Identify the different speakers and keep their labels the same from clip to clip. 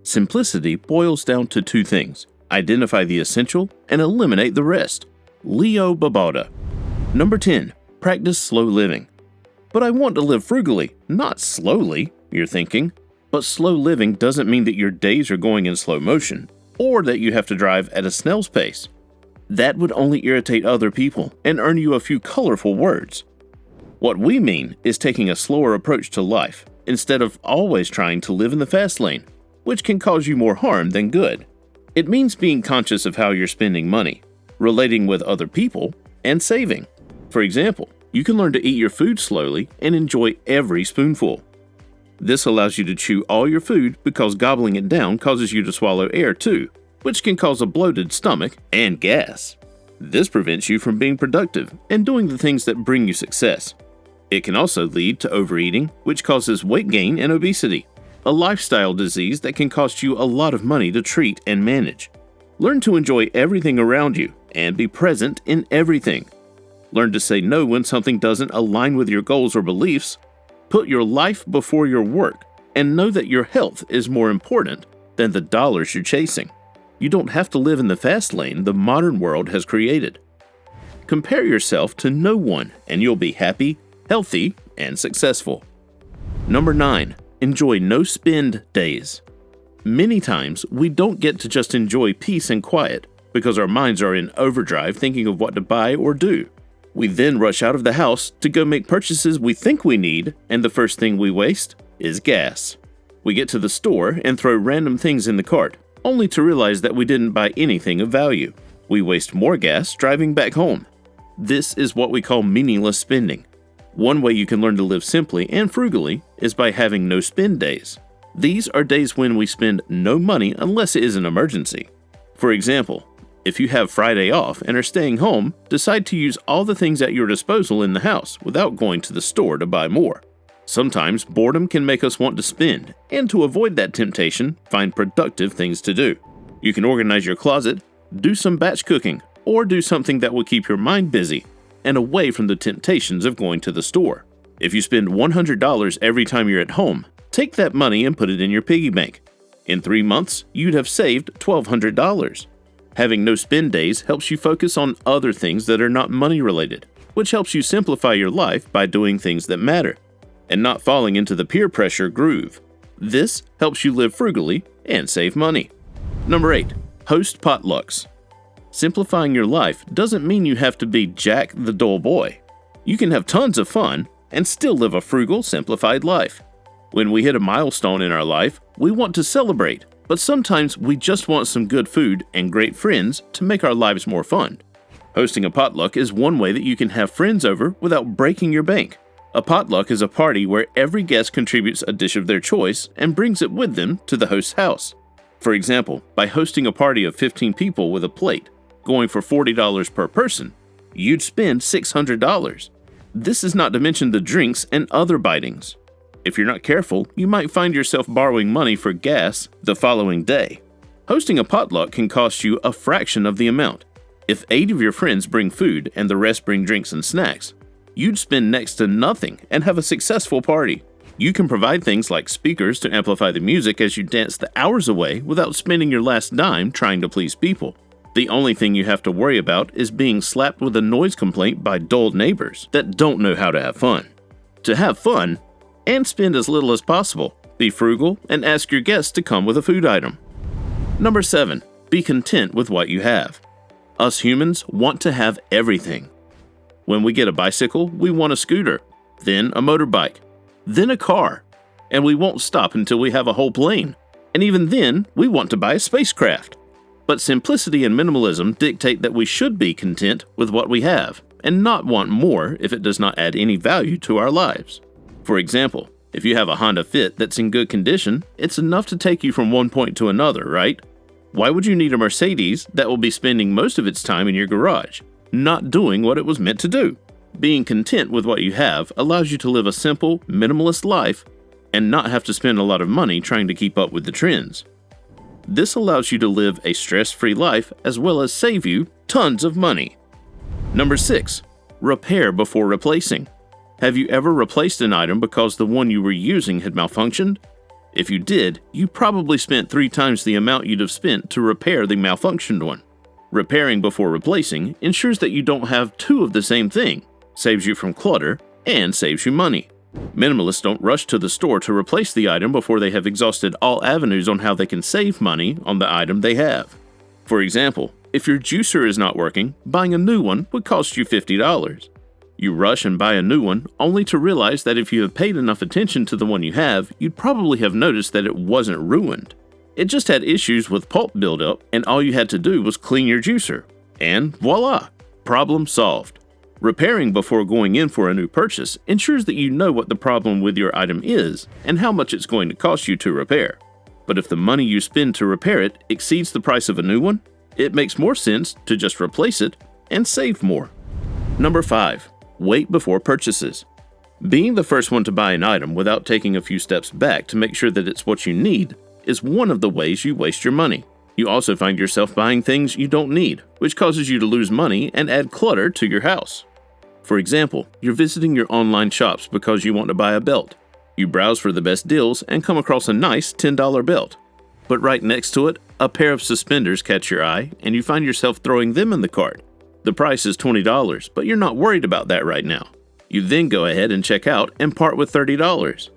Speaker 1: Simplicity boils down to two things: identify the essential and eliminate the rest. Leo Babauta. Number 10. Practice slow living. But I want to live frugally, not slowly, you're thinking. But slow living doesn't mean that your days are going in slow motion, or that you have to drive at a snail's pace. That would only irritate other people and earn you a few colorful words. What we mean is taking a slower approach to life, instead of always trying to live in the fast lane, which can cause you more harm than good. It means being conscious of how you're spending money, relating with other people, and saving. For example, you can learn to eat your food slowly and enjoy every spoonful. This allows you to chew all your food because gobbling it down causes you to swallow air too, which can cause a bloated stomach and gas. This prevents you from being productive and doing the things that bring you success. It can also lead to overeating, which causes weight gain and obesity, a lifestyle disease that can cost you a lot of money to treat and manage. Learn to enjoy everything around you and be present in everything. Learn to say no when something doesn't align with your goals or beliefs. Put your life before your work and know that your health is more important than the dollars you're chasing. You don't have to live in the fast lane the modern world has created. Compare yourself to no one and you'll be happy, healthy, and successful. Number 9. Enjoy no-spend days. Many times, we don't get to just enjoy peace and quiet because our minds are in overdrive thinking of what to buy or do. We then rush out of the house to go make purchases we think we need, and the first thing we waste is gas. We get to the store and throw random things in the cart, only to realize that we didn't buy anything of value. We waste more gas driving back home. This is what we call meaningless spending. One way you can learn to live simply and frugally is by having no spend days. These are days when we spend no money unless it is an emergency. For example, if you have Friday off and are staying home, decide to use all the things at your disposal in the house without going to the store to buy more. Sometimes boredom can make us want to spend, and to avoid that temptation, find productive things to do. You can organize your closet, do some batch cooking, or do something that will keep your mind busy and away from the temptations of going to the store. If you spend $100 every time you're at home, take that money and put it in your piggy bank. In 3 months, you'd have saved $1,200. Having no spend days helps you focus on other things that are not money related, which helps you simplify your life by doing things that matter, and not falling into the peer pressure groove. This helps you live frugally and save money. Number 8. Host potlucks. Simplifying your life doesn't mean you have to be Jack the dull boy. You can have tons of fun and still live a frugal, simplified life. When we hit a milestone in our life, we want to celebrate, but sometimes we just want some good food and great friends to make our lives more fun. Hosting a potluck is one way that you can have friends over without breaking your bank. A potluck is a party where every guest contributes a dish of their choice and brings it with them to the host's house. For example, by hosting a party of 15 people with a plate, going for $40 per person, you'd spend $600. This is not to mention the drinks and other bitings. If you're not careful, you might find yourself borrowing money for gas the following day. Hosting a potluck can cost you a fraction of the amount. If 8 of your friends bring food and the rest bring drinks and snacks, you'd spend next to nothing and have a successful party. You can provide things like speakers to amplify the music as you dance the hours away without spending your last dime trying to please people. The only thing you have to worry about is being slapped with a noise complaint by dull neighbors that don't know how to have fun. To have fun, and spend as little as possible, be frugal and ask your guests to come with a food item. Number 7. Be content with what you have. Us humans want to have everything. When we get a bicycle, we want a scooter, then a motorbike, then a car, and we won't stop until we have a whole plane. And even then, we want to buy a spacecraft. But simplicity and minimalism dictate that we should be content with what we have, and not want more if it does not add any value to our lives. For example, if you have a Honda Fit that's in good condition, it's enough to take you from one point to another, right? Why would you need a Mercedes that will be spending most of its time in your garage, not doing what it was meant to do? Being content with what you have allows you to live a simple, minimalist life and not have to spend a lot of money trying to keep up with the trends. This allows you to live a stress-free life as well as save you tons of money. Number 6. Repair before replacing. Have you ever replaced an item because the one you were using had malfunctioned? If you did, you probably spent 3 times the amount you'd have spent to repair the malfunctioned one. Repairing before replacing ensures that you don't have 2 of the same thing, saves you from clutter, and saves you money. Minimalists don't rush to the store to replace the item before they have exhausted all avenues on how they can save money on the item they have. For example, if your juicer is not working, buying a new one would cost you $50. You rush and buy a new one, only to realize that if you have paid enough attention to the one you have, you'd probably have noticed that it wasn't ruined. It just had issues with pulp buildup, and all you had to do was clean your juicer. And voila! Problem solved. Repairing before going in for a new purchase ensures that you know what the problem with your item is and how much it's going to cost you to repair. But if the money you spend to repair it exceeds the price of a new one, it makes more sense to just replace it and save more. Number 5. Wait before purchases. Being the first one to buy an item without taking a few steps back to make sure that it's what you need is one of the ways you waste your money. You also find yourself buying things you don't need, which causes you to lose money and add clutter to your house. For example, you're visiting your online shops because you want to buy a belt. You browse for the best deals and come across a nice $10 belt. But right next to it, a pair of suspenders catch your eye and you find yourself throwing them in the cart. The price is $20, but you're not worried about that right now. You then go ahead and check out and part with $30.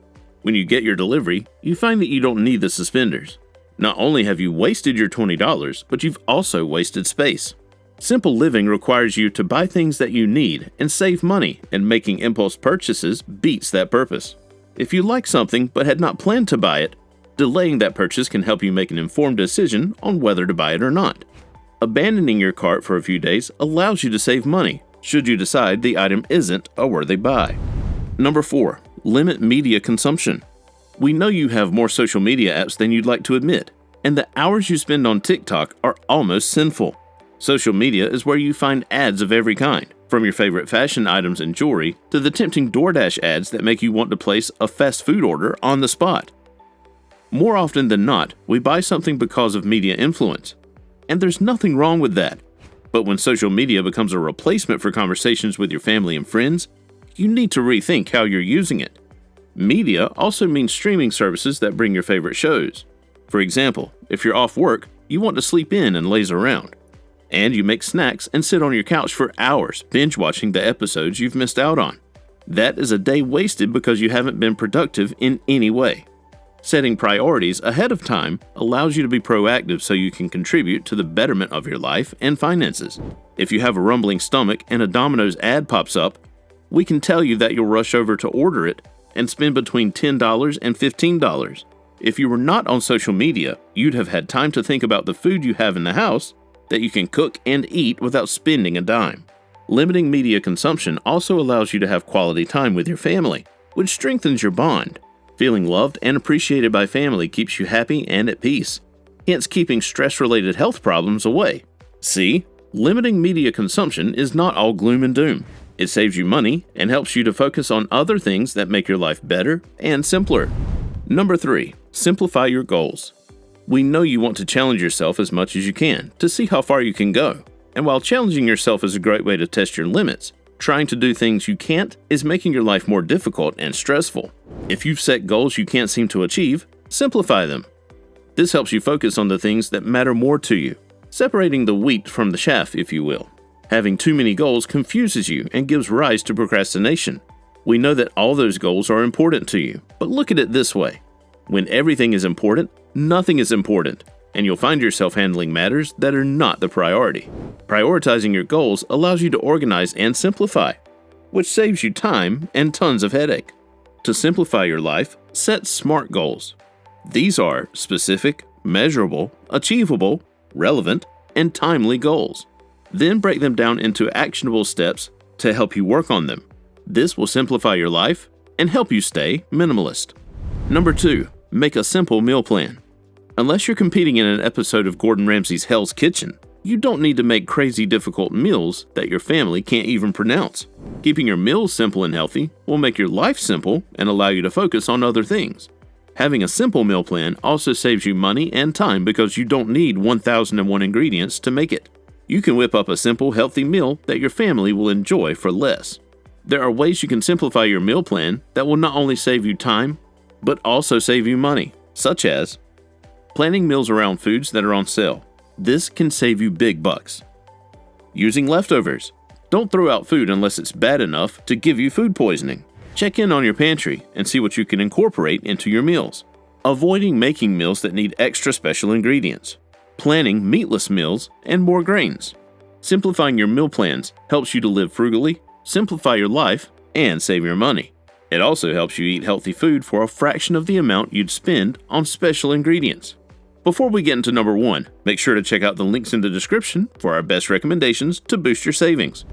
Speaker 1: When you get your delivery, you find that you don't need the suspenders. Not only have you wasted your $20, but you've also wasted space. Simple living requires you to buy things that you need and save money, and making impulse purchases beats that purpose. If you like something but had not planned to buy it, delaying that purchase can help you make an informed decision on whether to buy it or not. Abandoning your cart for a few days allows you to save money, should you decide the item isn't a worthy buy. Number 4. Limit media consumption. We know you have more social media apps than you'd like to admit, and the hours you spend on TikTok are almost sinful. Social media is where you find ads of every kind, from your favorite fashion items and jewelry to the tempting DoorDash ads that make you want to place a fast food order on the spot. More often than not, we buy something because of media influence, and there's nothing wrong with that. But when social media becomes a replacement for conversations with your family and friends, you need to rethink how you're using it. Media also means streaming services that bring your favorite shows. For example, if you're off work, you want to sleep in and laze around. And you make snacks and sit on your couch for hours binge watching the episodes you've missed out on. That is a day wasted because you haven't been productive in any way. Setting priorities ahead of time allows you to be proactive so you can contribute to the betterment of your life and finances. If you have a rumbling stomach and a Domino's ad pops up, we can tell you that you'll rush over to order it and spend between $10 and $15. If you were not on social media, you'd have had time to think about the food you have in the house that you can cook and eat without spending a dime. Limiting media consumption also allows you to have quality time with your family, which strengthens your bond. Feeling loved and appreciated by family keeps you happy and at peace, hence keeping stress-related health problems away. See, limiting media consumption is not all gloom and doom. It saves you money and helps you to focus on other things that make your life better and simpler. Number 3. Simplify your goals. We know you want to challenge yourself as much as you can to see how far you can go. And while challenging yourself is a great way to test your limits, trying to do things you can't is making your life more difficult and stressful. If you've set goals you can't seem to achieve, simplify them. This helps you focus on the things that matter more to you, separating the wheat from the chaff, if you will. Having too many goals confuses you and gives rise to procrastination. We know that all those goals are important to you, but look at it this way. When everything is important, nothing is important, and you'll find yourself handling matters that are not the priority. Prioritizing your goals allows you to organize and simplify, which saves you time and tons of headache. To simplify your life, set SMART goals. These are specific, measurable, achievable, relevant, and timely goals. Then break them down into actionable steps to help you work on them. This will simplify your life and help you stay minimalist. Number 2. Make a simple meal plan. Unless you're competing in an episode of Gordon Ramsay's Hell's Kitchen, you don't need to make crazy difficult meals that your family can't even pronounce. Keeping your meals simple and healthy will make your life simple and allow you to focus on other things. Having a simple meal plan also saves you money and time because you don't need 1,001 ingredients to make it. You can whip up a simple, healthy meal that your family will enjoy for less. There are ways you can simplify your meal plan that will not only save you time, but also save you money. such as planning meals around foods that are on sale. This can save you big bucks. Using leftovers. Don't throw out food unless it's bad enough to give you food poisoning. Check in on your pantry and see what you can incorporate into your meals. Avoiding making meals that need extra special ingredients. Planning meatless meals and more grains. Simplifying your meal plans helps you to live frugally, simplify your life, and save your money. It also helps you eat healthy food for a fraction of the amount you'd spend on special ingredients. Before we get into number 1, make sure to check out the links in the description for our best recommendations to boost your savings.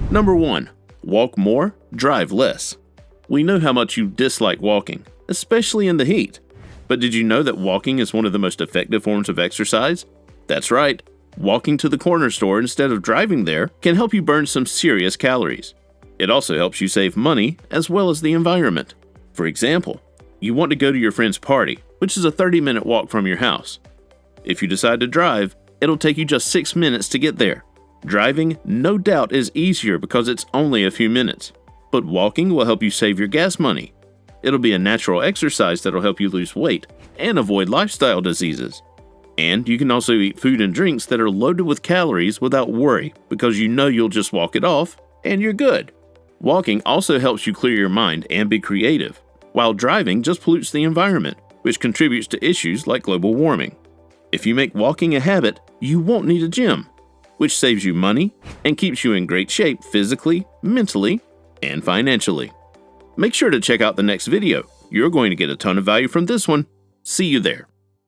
Speaker 1: Number 1. Walk more, drive less. We know how much you dislike walking, especially in the heat. But did you know that walking is one of the most effective forms of exercise? That's right. Walking to the corner store instead of driving there can help you burn some serious calories. It also helps you save money as well as the environment. For example, you want to go to your friend's party, which is a 30-minute walk from your house. If you decide to drive, it'll take you just 6 minutes to get there. Driving, no doubt, is easier because it's only a few minutes. But walking will help you save your gas money. It'll be a natural exercise that'll help you lose weight and avoid lifestyle diseases. And you can also eat food and drinks that are loaded with calories without worry because you know you'll just walk it off and you're good. Walking also helps you clear your mind and be creative, while driving just pollutes the environment, which contributes to issues like global warming. If you make walking a habit, you won't need a gym, which saves you money and keeps you in great shape physically, mentally, and financially. Make sure to check out the next video. You're going to get a ton of value from this one. See you there.